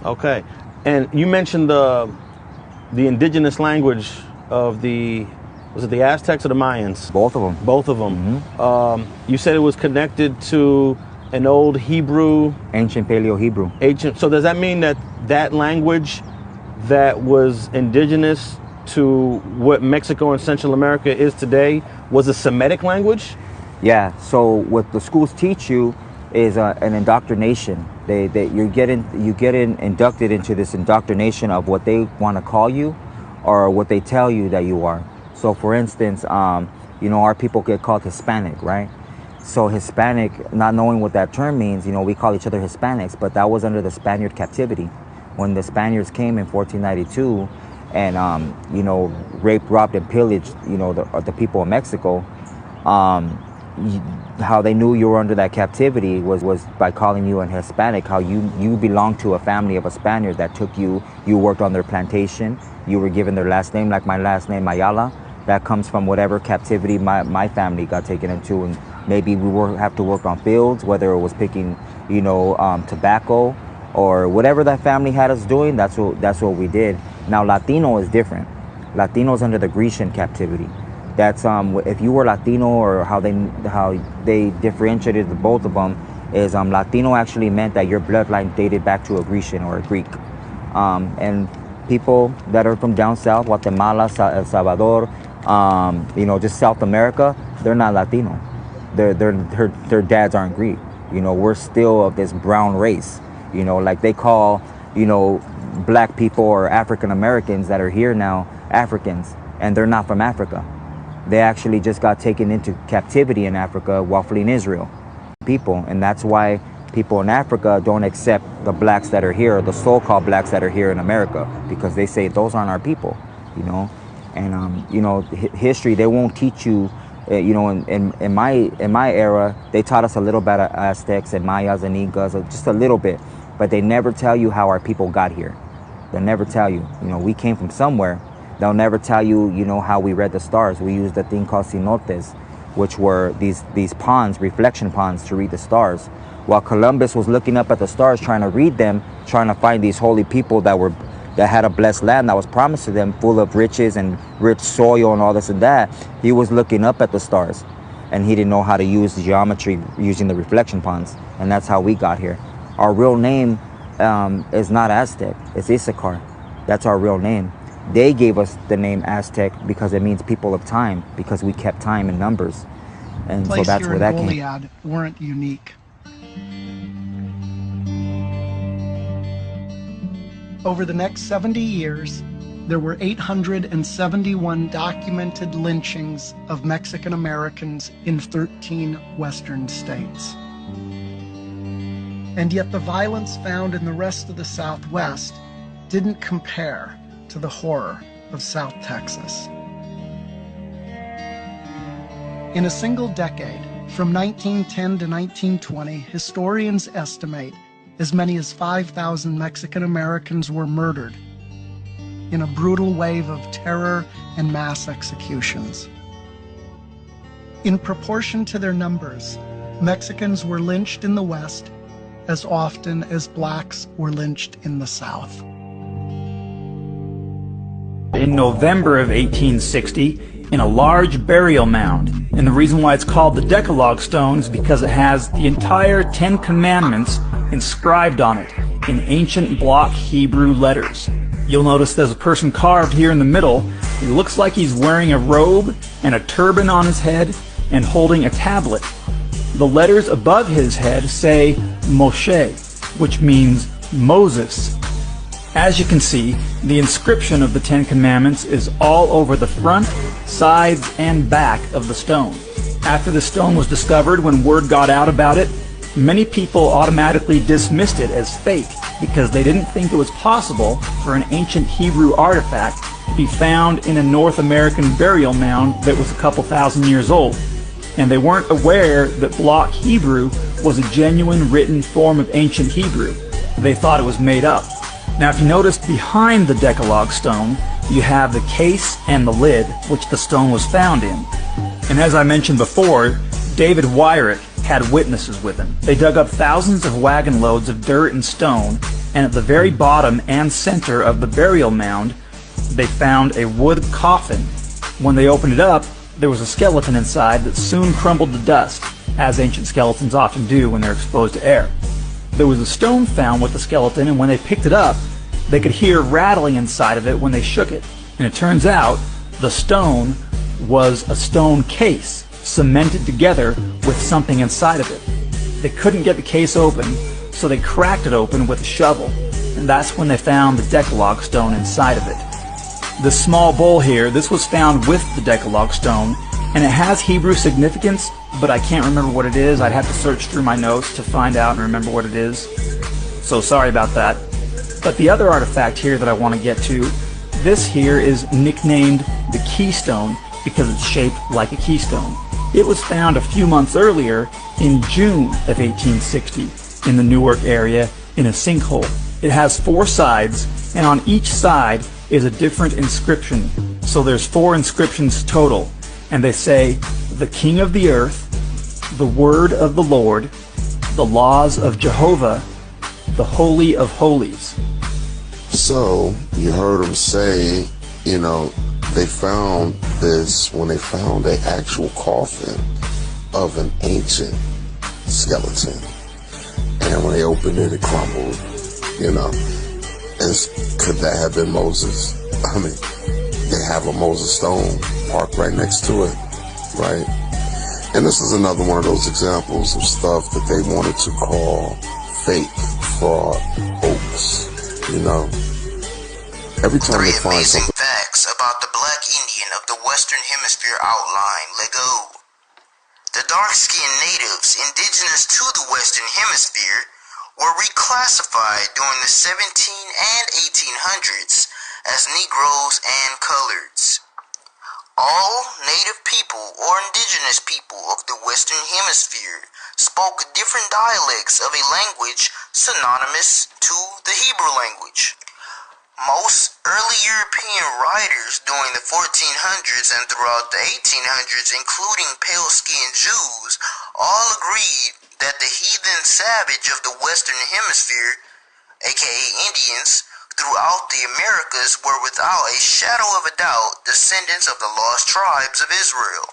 Okay. And you mentioned the indigenous language of was it the Aztecs or the Mayans? Both of them. Both of them. You said it was connected to an old Hebrew. Ancient Paleo-Hebrew. Ancient. So does that mean that that language that was indigenous to what Mexico and Central America is today was a Semitic language? Yeah. So what the schools teach you is an indoctrination. You get inducted into this indoctrination of what they want to call you, or what they tell you that you are. So, for instance, our people get called Hispanic, right? So Hispanic, not knowing what that term means, we call each other Hispanics, but that was under the Spaniard captivity. When the Spaniards came in 1492 and, raped, robbed, and pillaged, the people of Mexico, how they knew you were under that captivity was by calling you an Hispanic, how you belonged to a family of a Spaniard that took you worked on their plantation, you were given their last name, like my last name, Ayala. That comes from whatever captivity my family got taken into, and maybe we have to work on fields, whether it was picking, tobacco or whatever that family had us doing. That's what we did. Now Latino is different. Latino is under the Grecian captivity. That's if you were Latino, or how they differentiated the both of them is Latino actually meant that your bloodline dated back to a Grecian or a Greek, and people that are from down south, Guatemala, El Salvador, just South America, they're not Latino. Their dads aren't Greek. We're still of this brown race. Like they call black people or African Americans that are here now Africans, and they're not from Africa. They actually just got taken into captivity in Africa while fleeing Israel. People, and that's why people in Africa don't accept the blacks that are here, the so-called blacks that are here in America, because they say those aren't our people, And history, they won't teach you. In my era, they taught us a little bit of Aztecs and Mayas and Incas, just a little bit, but they never tell you how our people got here. They'll never tell you. We came from somewhere. They'll never tell you, how we read the stars. We used a thing called cenotes, which were these ponds, reflection ponds, to read the stars. While Columbus was looking up at the stars, trying to read them, trying to find these holy people that had a blessed land that was promised to them, full of riches and rich soil and all this and that, he was looking up at the stars, and he didn't know how to use the geometry using the reflection ponds, and that's how we got here. Our real name is not Aztec, it's Issachar. That's our real name. They gave us the name Aztec because it means people of time, because we kept time in numbers. And so that's where that came. Goliad weren't unique. Over the next 70 years, there were 871 documented lynchings of Mexican Americans in 13 Western states. And yet the violence found in the rest of the Southwest didn't compare to the horror of South Texas. In a single decade, from 1910 to 1920, historians estimate as many as 5,000 Mexican Americans were murdered in a brutal wave of terror and mass executions. In proportion to their numbers, Mexicans were lynched in the West as often as blacks were lynched in the South. In November of 1860, in a large burial mound, and the reason why it's called the Decalogue Stone is because it has the entire Ten Commandments inscribed on it in ancient block Hebrew letters. You'll notice there's a person carved here in the middle. He looks like he's wearing a robe and a turban on his head and holding a tablet. The letters above his head say Moshe, which means Moses. As you can see, the inscription of the Ten Commandments is all over the front, sides, and back of the stone. After the stone was discovered, when word got out about it, many people automatically dismissed it as fake because they didn't think it was possible for an ancient Hebrew artifact to be found in a North American burial mound that was a couple thousand years old. And they weren't aware that block Hebrew was a genuine written form of ancient Hebrew. They thought it was made up. Now, if you notice behind the Decalogue Stone, you have the case and the lid, which the stone was found in. And as I mentioned before, David Weyrich, had witnesses with him. They dug up thousands of wagon loads of dirt and stone, and at the very bottom and center of the burial mound, they found a wood coffin. When they opened it up, there was a skeleton inside that soon crumbled to dust, as ancient skeletons often do when they're exposed to air. There was a stone found with the skeleton, and when they picked it up, they could hear rattling inside of it when they shook it. And it turns out the stone was a stone case cemented together with something inside of it. They couldn't get the case open, so they cracked it open with a shovel, and that's when they found the Decalogue stone inside of it. This small bowl here, this was found with the Decalogue stone, and it has Hebrew significance, but I can't remember what it is. I'd have to search through my notes to find out and remember what it is. So sorry about that. But the other artifact here that I want to get to, this here is nicknamed the Keystone because it's shaped like a keystone. It was found a few months earlier in June of 1860 in the Newark area in a sinkhole. It has 4 sides, and on each side is a different inscription. So there's 4 inscriptions total, and they say, the King of the Earth, the Word of the Lord, the Laws of Jehovah, the Holy of Holies. So you heard them say, you know, they found this when they found an actual coffin of an ancient skeleton. And when they opened it, it crumbled, you know. And could that have been Moses? I mean, they have a Moses stone parked right next to it, right? And this is another one of those examples of stuff that they wanted to call fake, fraud, hoax, you know. Every time they find something. Facts about the black Indian of the Western Hemisphere outline, Lego. The dark-skinned natives indigenous to the Western Hemisphere were reclassified during the 17 and 1800s as Negroes and Coloreds. All native people or indigenous people of the Western Hemisphere spoke different dialects of a language synonymous to the Hebrew language. Most early European writers during the 1400s and throughout the 1800s, including pale-skinned Jews, all agreed that the heathen savage of the Western Hemisphere, aka Indians, throughout the Americas were without a shadow of a doubt descendants of the lost tribes of Israel.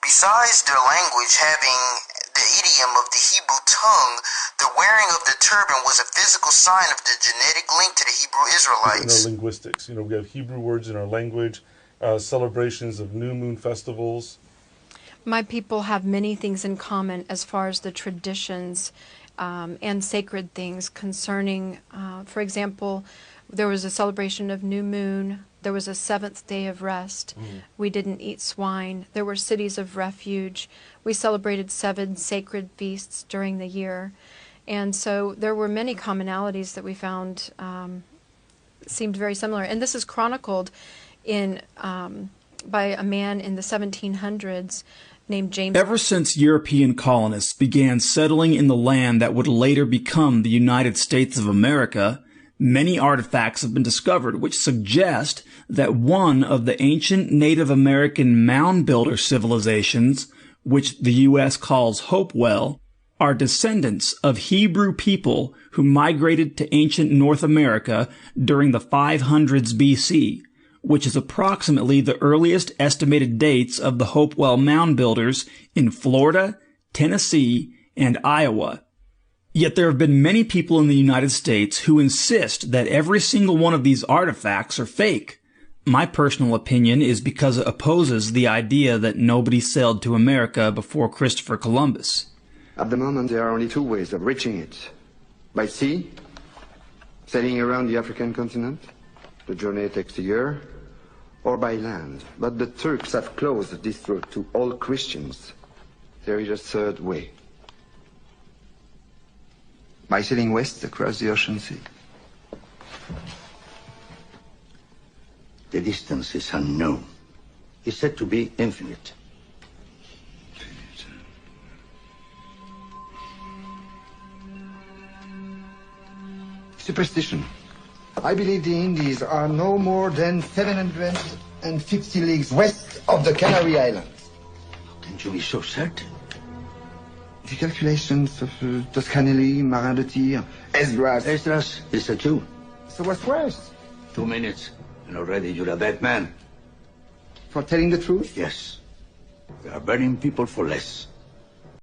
Besides their language having the idiom of the Hebrew tongue, the wearing of the turban was a physical sign of the genetic link to the Hebrew Israelites. In our linguistics, you know, we have Hebrew words in our language, celebrations of new moon festivals. My people have many things in common as far as the traditions and sacred things concerning, for example, there was a celebration of new moon. There was a 7th day of rest. We didn't eat swine. There were cities of refuge. We celebrated 7 sacred feasts during the year. And so there were many commonalities that we found seemed very similar. And this is chronicled in by a man in the 1700s named James. Ever since European colonists began settling in the land that would later become the United States of America, many artifacts have been discovered which suggest that one of the ancient Native American mound builder civilizations, which the U.S. calls Hopewell, are descendants of Hebrew people who migrated to ancient North America during the 500s BC, which is approximately the earliest estimated dates of the Hopewell mound builders in Florida, Tennessee, and Iowa. Yet there have been many people in the United States who insist that every single one of these artifacts are fake. My personal opinion is because it opposes the idea that nobody sailed to America before Christopher Columbus. At the moment, there are only 2 ways of reaching it. By sea, sailing around the African continent. The journey takes a year. Or by land. But the Turks have closed this route to all Christians. There is a 3rd way. By sailing west across the ocean sea. The distance is unknown. It's said to be infinite. Superstition. I believe the Indies are no more than 750 leagues west of the Canary Islands. How can you be so certain? The calculations of Toscanelli, Marin de Tir, Esdras. Esdras is a Jew. So what's worse? 2 minutes, and already you're a dead man. For telling the truth? Yes. We are burning people for less.